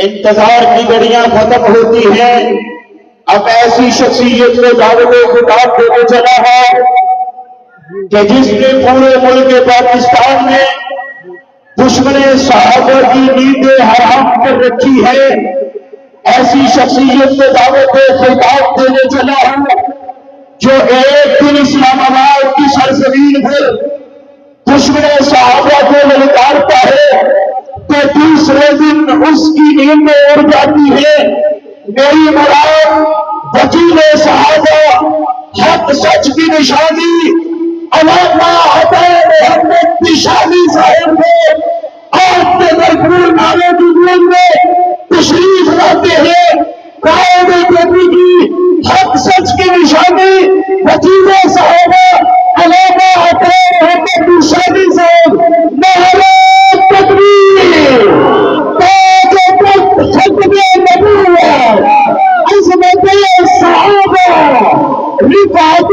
انتظار کی گھڑیاں ختم ہوتی ہیں. اب ایسی شخصیت کو دعوت خطاب دینے چلا ہے کہ جس نے پورے ملک پاکستان میں دشمن صحابہ کی نیندیں حرام کر رکھی ہے. ایسی شخصیت کو دعوت خطاب دینے چلا ہے جو ایک دن اسلام آباد کی سرزمین پر دشمن صحابہ کو للکارتا ہے تو دوسرے دن اس کی نیندیں اڑ جاتی ہے. میری مراد وکیل صحابہ حق سچ کی نشانی علامہ حسین محمد نشانی صاحب کو آپ کے بھرپور نعرے کی میں تشریف لاتے ہیں. قائد کی حق سچ کی نشانی وکیل صحابہ علامہ حسین محمد نشانی صاحب نعرہ تکبیر تاج ختم نبوت عظمت صحابہ رفعت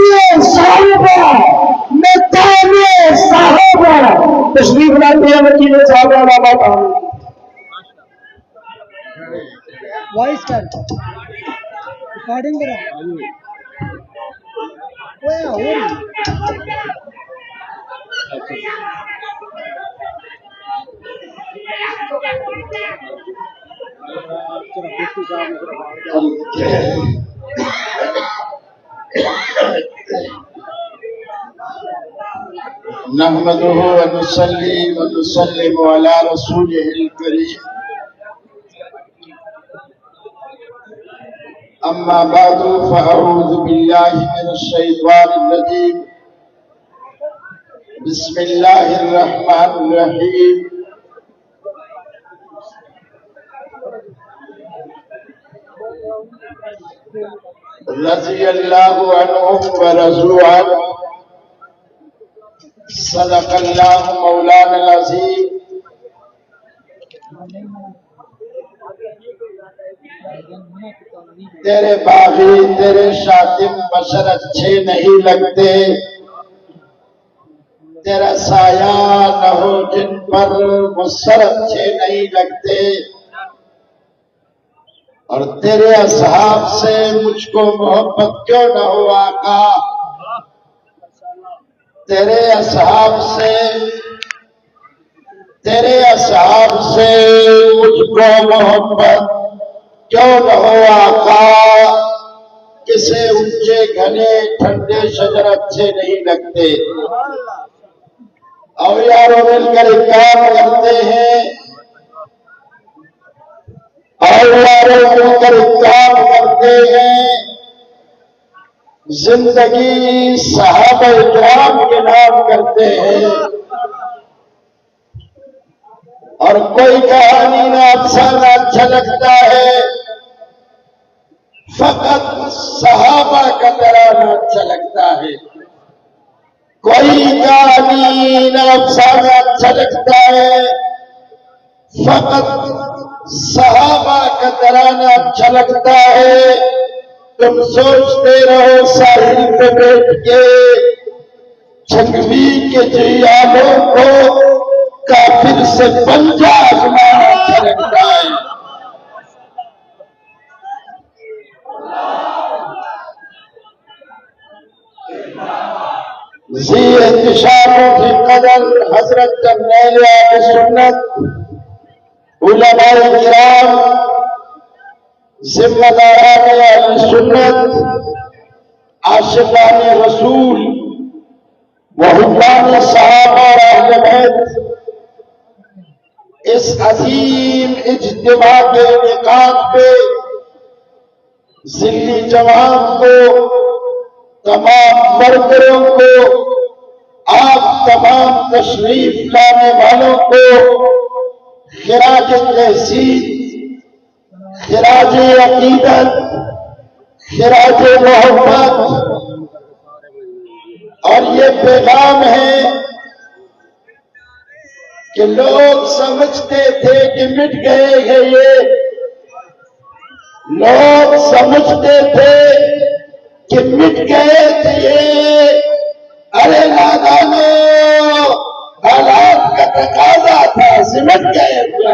صحابہ مقام صحابہ تشریف لاتے ہیں وکیل صحابہ علامہ وائس کر ریکارڈنگ کرا ہو رہی نحمده ونصلي ونسلم على رسوله الكريم اما بعد فاعوذ بالله من الشيطان الرجيم بسم الله الرحمن الرحيم رضي الله عنهم ورضوا عنه صدق الله مولانا العظيم. تیرے باغی تیرے شاطم بشر اچھے نہیں لگتے، تیرا سایہ نہ ہو جن پر مصر اچھے نہیں لگتے، اور تیرے اصحاب سے مجھ کو محبت کیوں نہ ہو آقا. تیرے اصحاب سے مجھ کو محبت کیوں نہ ہو آقا. کسے اونچے گھنے ٹھنڈے شجر اچھے نہیں لگتے. اور یاروں مل کر ایک کام کرتے ہیں، زندگی صحابہ کرام کے نام کرتے ہیں. اور کوئی کہانی نہ افسانہ اچھا لگتا ہے، فقط صحابہ کا ترانہ اچھا لگتا ہے. کوئی کہانی نہ افسانہ اچھا لگتا ہے، فقط صحابہ کا ترانہ اچھا لگتا ہے. تم سوچتے رہو ساحل پہ بیٹھ کے چھنگوی کے جیالوں کو کافر سے پنجہ آزمانا اچھا لگتا ہے. ذی انتشار فی قدر حضرت جرنیل اہل سنت علماء کرام ذمہ داران اہل سنت عاشقان رسول محبان صحابہ اور اہل بیت، اس عظیم اجتماع کے انعقاد پہ ذلی جوان کو، تمام برکروں کو، آپ تمام تشریف لانے والوں کو خراج تحسین، خراج عقیدت، خراج محبت. اور یہ پیغام ہے کہ لوگ سمجھتے تھے کہ مٹ گئے ہیں، یہ لوگ سمجھتے تھے کہ مٹ گئے تھے یہ. ارے نادانو، حالات کا تقاضا تھا، سمٹ گئے تھے.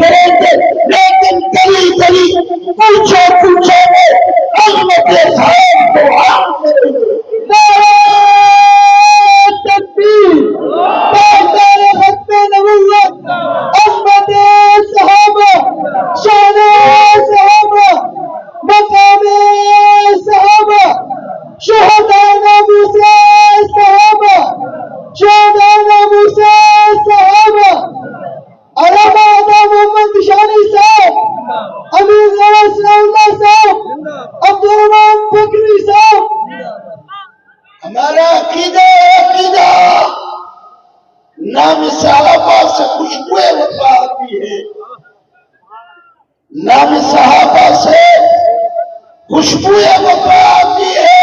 کریں گے، لیکن گلی گلی کوچے کوچے میں احمد صاحب کو عام کریں گے۔ تکبیر تاجدار ختم نبوت احمد صحابہ شان صحابہ مقام صحابہ شہداء موسیٰ صحابہ شہداء موسیٰ صحابہ علامہ محمد شانی صاحب امیر نواز اللہ صاحب عبدالرحمان فکری صاحب۔ ہمارا عقیدہ نام صحابہ سے خوشبو وفا آتی ہے، نام صحابہ سے خوشبو وفا آتی ہے،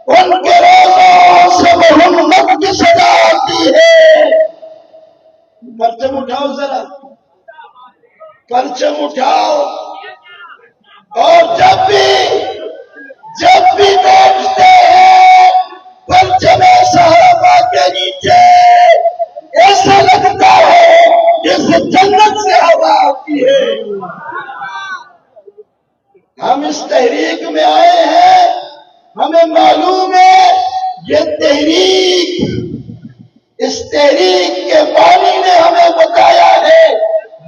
ان کے روزوں سے محمد کی صدا آتی ہے۔ پرچم اٹھاؤ ذرا، پرچم اٹھاؤ، اور جب بھی بیٹھتے ہیں پرچم صحابہ کے نیچے ایسا لگتا ہے جیسے جنت سے ہوا آتی ہے۔ ہم اس تحریک میں آئے ہیں، ہمیں معلوم ہے یہ تحریک، اس تحریک کے بانی نے ہمیں بتایا ہے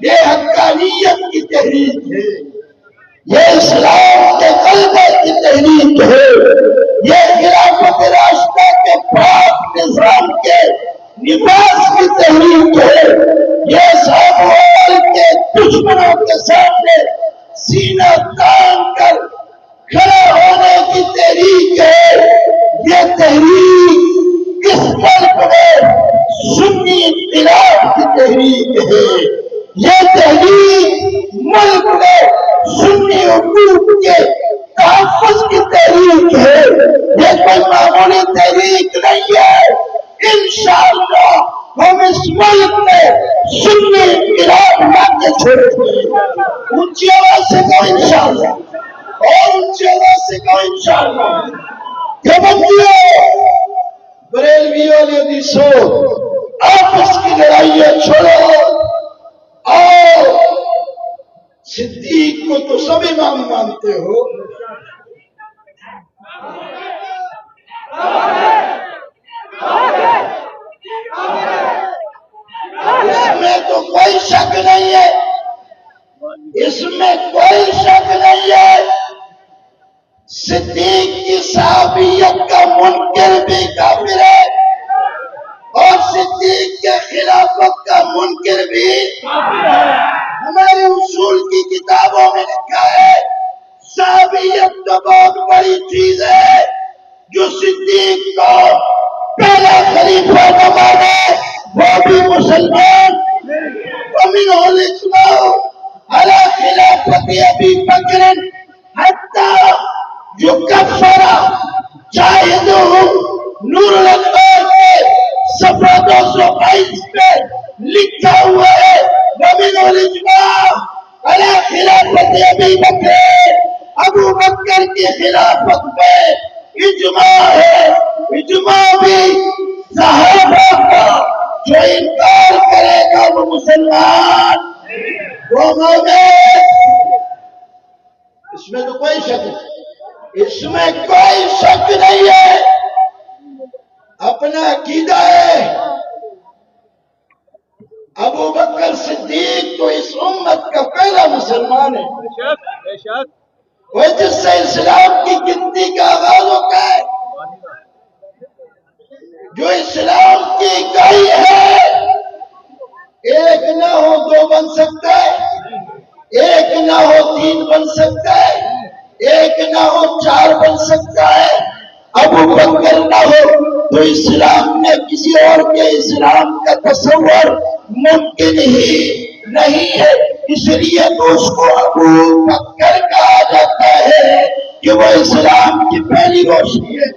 یہ حقانیت کی تحریک ہے، یہ اسلام کے غلبے کی تحریک ہے، یہ خلافت راشدہ کے پاک نظام کے نفاذ کی تحریک ہے، یہ ساموال کے دشمنوں کے سامنے سینہ تان کر کھڑا ہونے کی تحریک ہے۔ یہ تحریک اس ملک میں سنی انقلاب کی تحریک ہے، یہ تحریک ملک میں سنی حقوق کے تحفظ کی تحریک ہے، یہ کوئی معمولی تحریک نہیں ہے۔ انشاءاللہ ہم اس ملک میں سنی انقلاب لا کے چھوڑیں گے۔ اونچی آواز سے کہو انشاءاللہ، اور اونچی آواز سے کہو انشاءاللہ۔ بریلویوں نے بھی سو آپس کی لڑائیاں چھوڑو، اور صدیق کو تو سب امام مانتے ہو، اس میں تو کوئی شک نہیں ہے، اس میں کوئی شک نہیں ہے۔ صدیق کی صحابیت کا منکر بھی کافر ہے، اور صدیق کے خلافت کا منکر بھی ہمارے اصول کی کتابوں میں لکھا ہے صحابیت تو بہت بڑی چیز ہے، جو صدیق کو پہلا خلیفہ نہ مانے وہ بھی مسلمان۔ وَمِنْهُ الْإِجْمَاعُ عَلَى خِلَافَةِ أَبِي بَكْرٍ حَتَّى يُكَفَّرَ شاہدُهُ نور الانوار کے صفحہ 222 پہ لکھا ہوا ہے وَمِنْهُ الْإِجْمَاعُ عَلَى خِلَافَةِ أَبِي بَكْرٍ، ابو بکر کی خلافت میں اجماع ہے۔ اجماع بھی صحابہ کا جو انکار کرے گا وہ مسلمان، وہ مومن۔ اس میں تو کوئی شک نہیں، اس میں کوئی شک نہیں ہے، اپنا عقیدہ ہے۔ ابو بکر صدیق تو اس امت کا پہلا مسلمان ہے، وہ جس سے اسلام کی گنتی کا آغاز ہوتا ہے، جو اسلام کی اکائی ہے۔ ایک نہ ہو دو بن سکتا ہے، ایک نہ ہو تین بن سکتا ہے، ایک نہ ہو چار بن سکتا ہے۔ ابو بکر نہ ہو تو اسلام میں کسی اور کے اسلام کا تصور ممکن ہی نہیں ہے، اس لیے تو اس کو ابو بکر کہا جاتا ہے کہ وہ اسلام کی پہلی روشنی ہے۔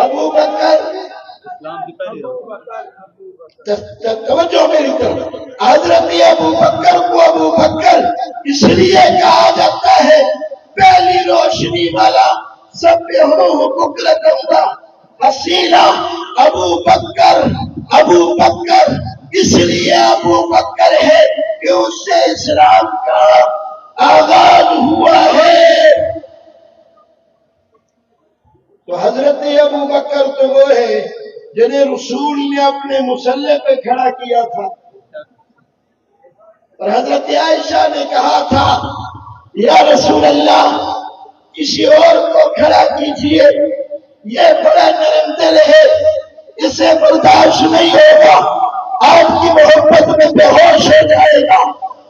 ابو بکر، توجہ میری طرف، حضرت ابو بکر کو ابو بکر اس لیے کہا جاتا ہے پہلی روشنی والا، سب بکرۃ اصیلہ۔ ابو بکر اس لیے ابو بکر ہے کہ اس سے اسلام کا آغاز ہوا ہے۔ تو حضرت ابو بکر تو وہ ہے جنہیں رسول نے اپنے مسلح پہ کھڑا کیا تھا، اور حضرت عائشہ نے کہا تھا یا رسول اللہ کسی اور کو کھڑا کیجئے، یہ بڑا نرم دل ہے، اسے برداشت نہیں ہوگا، آپ کی محبت میں بے ہوش ہو جائے گا۔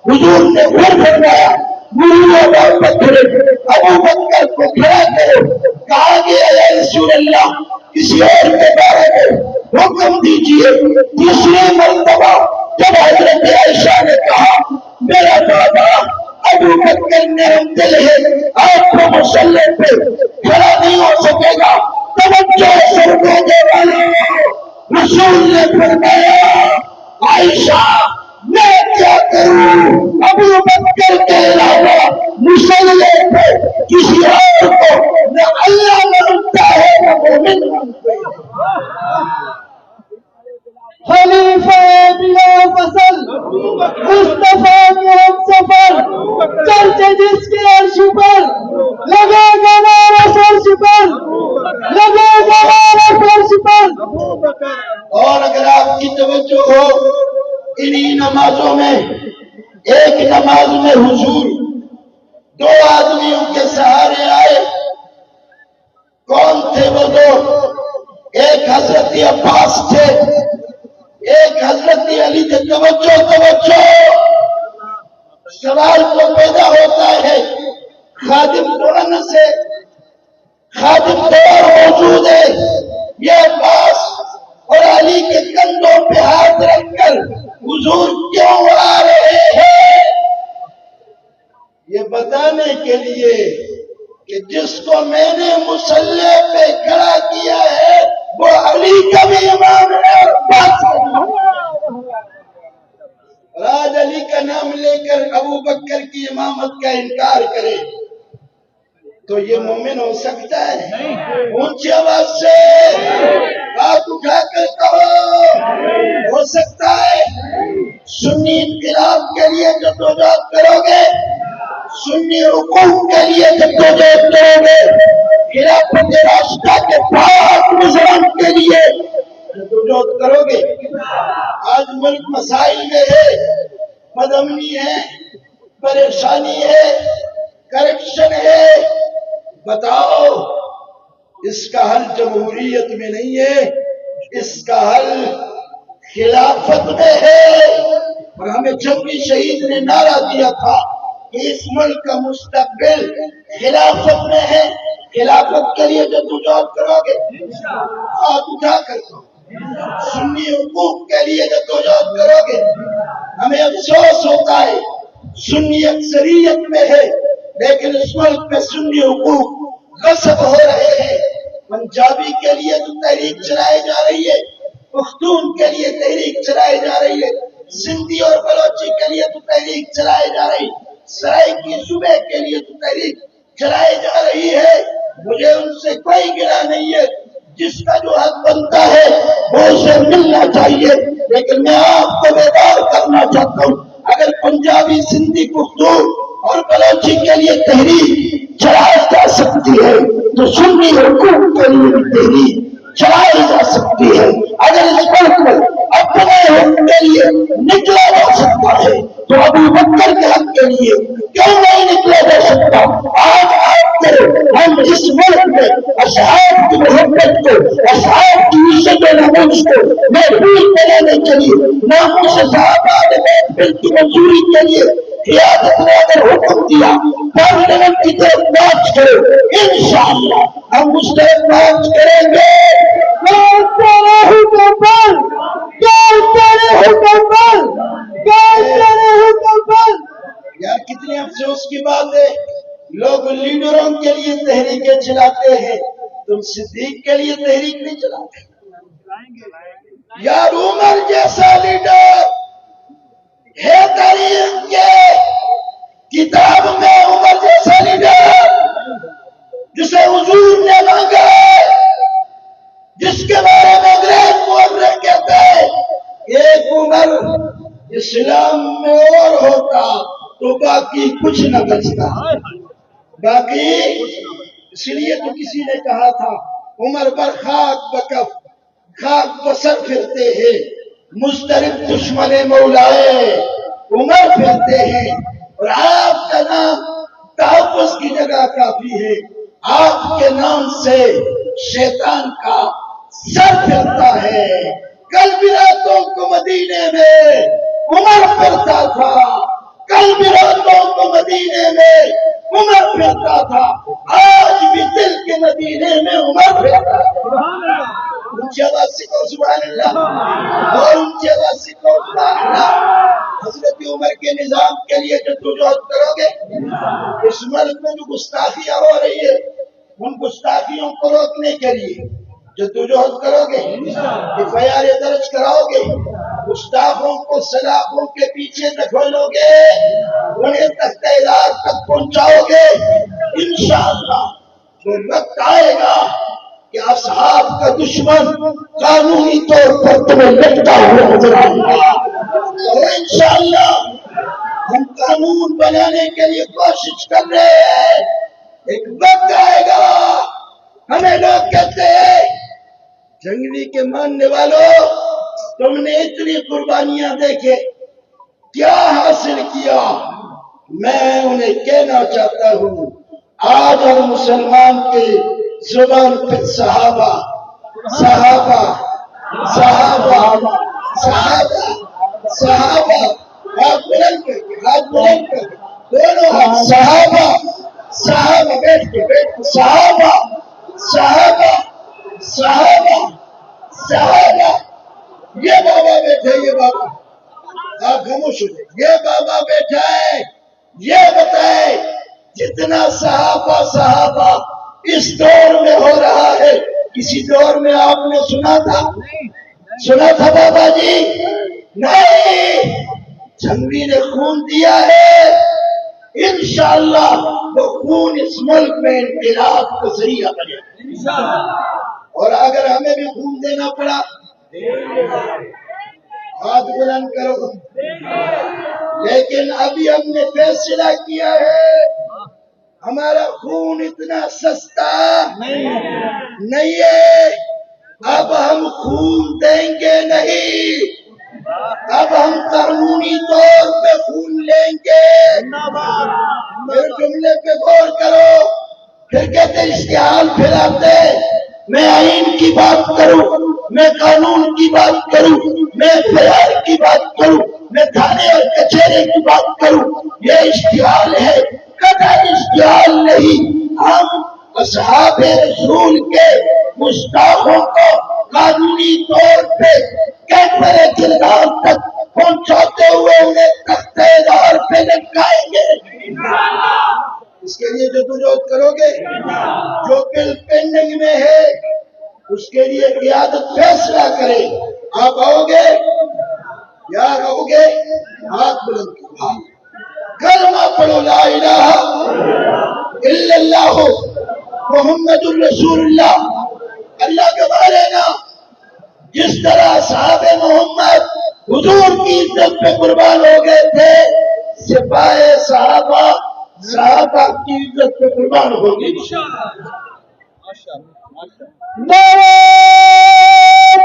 حضور نے پھر فرمایا ابو بکر کو کھڑا کرو۔ کہا گیا یا رسول اللہ کسی اور کے بارے میں حکم دیجئے۔ تیسری مرتبہ جب حضرت عائشہ نے کہا میرا بابا ابو بکر نرم دل ہے، آپ کو مسلح پہ کھڑا نہیں ہو سکے گا، توجہ سرکونے والوں، رسول نے فرمایا عائشہ میں کیا کروں، ابو بکر کے علاوہ مسلح پہ کسی اور کو نہ اللہ مانتا ہے نہ مومن مانتا ہے۔ خلیفہ بلا فصل مصطفیٰ میں ہم سفر، چرچ جس کے عرش پر لگے گا نعرہ فرش پر، لگے گا نعرہ فرش پر۔ اور اگر آپ کی توجہ ہو انہی نمازوں میں، ایک نماز میں حضور دو آدمیوں کے سہارے آئے۔ کون تھے وہ دو؟ ایک حضرت عباس تھے، ایک حضرت علی تھے۔ توجہ سوال تو پیدا ہوتا ہے، خادم توڑنے سے خادم توڑ موجود ہے، یہ عباس اور علی کے کندھوں پہ ہاتھ رکھ کر حضور کیوں آ رہے ہیں؟ یہ بتانے کے لیے کہ جس کو میں نے مسلح پہ کھڑا کیا ہے وہ علی کا بھی امام ہے اور عباس کا بھی۔ آج علی کا نام لے کر ابو بکر کی امامت کا انکار کرے تو یہ مومن ہو سکتا ہے؟ اونچی آواز سے ہاتھ اٹھا کر کہو ہو سکتا ہے؟ سنی انقلاب کے لیے جدوجہد کرو گے، سنی حقوق کے لیے جدوجہد کرو گے، خلافت راشدہ کے پاک نظام کے لیے جدوجہد کرو گے۔ آج ملک مسائل میں ہے، بدامنی ہے، پریشانی ہے، کرپشن ہے۔ بتاؤ اس کا حل جمہوریت میں نہیں ہے، اس کا حل خلافت میں ہے۔ اور ہمیں جنگی شہید نے نعرہ دیا تھا کہ اس ملک کا مستقبل خلافت میں ہے، خلافت کے لیے جدوجہد کرو گے، ہاتھ اٹھا کر کہو۔ سنی حقوق کے لیے جدوجہد کرو گے۔ ہمیں افسوس ہوتا ہے سنی اکثریت میں ہے لیکن اس ملک میں سنی حقوق غصب ہو رہے ہیں۔ پنجابی کے لیے تو تحریک چلائی جا رہی ہے، پختون کے لیے تحریک چلائی جا رہی ہے، سندھی اور بلوچی کے لیے تو تحریک چلائی جا رہی ہے، سرائیکی صوبے کے لیے تو تحریک چلائی جا رہی ہے۔ مجھے ان سے کوئی گلہ نہیں ہے، جس کا جو حق بنتا ہے وہ اسے ملنا چاہیے، لیکن میں آپ کو بیدار کرنا چاہتا ہوں اگر پنجابی، سندھی، پختون اور بلوچی کے لیے تحریک چلائی جا سکتی ہے تو سنی حقوق کے لیے بھی تحریک چلائی جا سکتی ہے۔ اگر اس ملک میں اپنے حق کے لیے نکلا جا سکتا ہے تو ابو بکر کے حق کے لیے کیوں نہیں نکلا جا سکتا؟ آج آپ کرو ہم اس ملک میں اصحاب کی محبت کو، اصحاب کی عزت و ناموس کو محفوظ بنانے کے لیے، ناموس صحابہ بیت کی منظوری کے لیے قیادت نے اگر حکم دیا پارلیمنٹ کی طرف مارچ کرو، انشاءاللہ ہم اس طرف مارچ کریں گے۔ یار کتنے افسوس کی بات ہے، لوگ لیڈروں کے لیے تحریکیں چلاتے ہیں، تم صدیق کے لیے تحریک نہیں چلاتے۔ یار عمر جیسا لیڈر ہے تاریخ کے کتاب میں، عمر جیسا لیڈر جسے حضور نے مانگا، جس کے بارے میں انگریز مورخ کہتے ہیں ایک عمر اسلام میں اور ہوتا تو باقی کچھ نہ بچتا. باقی اس لیے تو کسی نے کہا تھا عمر پر خاک بکف خاک بسر پھرتے ہیں مضطرب دشمن مولائے عمر پھرتے ہیں اور آپ کا نام تحفظ کی جگہ کافی ہے. آپ کے نام سے شیطان کا سر پھرتا ہے. کل بھی راتوں کو مدینے میں عمر پھرتا تھا. کل بھی راتوں کو مدینے میں عمر پھرتا تھا. آج بھی دل کے مدینے میں عمر پھرتا ہے. اونچی آواز سے کہو سبحان اللہ اور اونچی آواز سے کہو سبحان اللہ. حضرت عمر کے نظام کے لیے جدوجہد کرو گے. اس ملک میں جو گستاخیاں ہو رہی ہے ان گستاخیوں کو روکنے کے لیے جدوجہد کرو گے. FIR درج کراؤ گے. گستاخوں کو سلاخوں کے پیچھے دھکیلو گے. انہیں تختہ علاج تک پہنچاؤ گے. انشاءاللہ وہ وقت آئے گا کہ اصحاب کا دشمن قانونی طور پر تمہیں لٹتا ہوا نظر آئے گا. اور انشاءاللہ ہم قانون بنانے کے لیے کوشش کر رہے ہیں. ایک وقت آئے گا ہمیں لوگ کہتے ہیں جنگلی کے ماننے والوں تم نے اتنی قربانیاں دیکھے کیا حاصل کیا. میں انہیں کہنا چاہتا ہوں آج ہر مسلمان کے زبان پہ صحابہ صحابہ صحابہ صحابہ صحابہ ہاتھ بلند کر کے ہاتھ بلند کر کے دونوں ہاتھ صحابہ صحابہ بیٹھ کے صحابہ صحابہ صحابہ صحابہ. یہ بابا بیٹھے یہ بابا آپ خاموش ہو جائے. یہ بابا بیٹھا ہے. یہ بتائے جتنا صحابہ صحابہ اس دور میں ہو رہا ہے کسی دور میں آپ نے سنا تھا بابا جی؟ نہیں. جنگی نے خون دیا ہے. انشاءاللہ وہ خون اس ملک میں انقلاب کا ذریعہ بنے. اور اگر ہمیں بھی خون دینا پڑا ہاتھ بلند کرو. لیکن ابھی ہم نے فیصلہ کیا ہے ہمارا خون اتنا سستا نہیں ہے. اب ہم خون دیں گے نہیں. اب ہم قانونی طور پہ خون لیں گے. میرے جملے پہ غور کرو. پھر کہتے اشتعال پھیلاتے. میں آئین کی بات کروں میں قانون کی بات کروں میں FIR کی بات کروں میں تھانے اور کچہرے کی بات کروں یہ اشتعال ہے. قطعی اشتعال نہیں. ہم اصحاب رسول کے گستاخوں کو قانونی طور پہ کیفر کردار تک پہنچاتے ہوئے انہیں تختہ دار پہ لٹکائیں گے. اس کے لیے جدوجہد کرو گے. جو بل پینڈنگ میں ہے اس کے لیے قیادت فیصلہ کرے. آپ آؤ گے یا رہو گے؟ ہاتھ بلند کرو. کلمہ پڑھو لا الہ الا اللہ محمد الرسول اللہ. اللہ کے بارے نا جس طرح صحاب محمد حضور کی عزت پہ قربان ہو گئے تھے سپاہ صحابہ کی عزت پہ قربان ہو گئی. نعرہ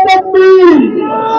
تکبیر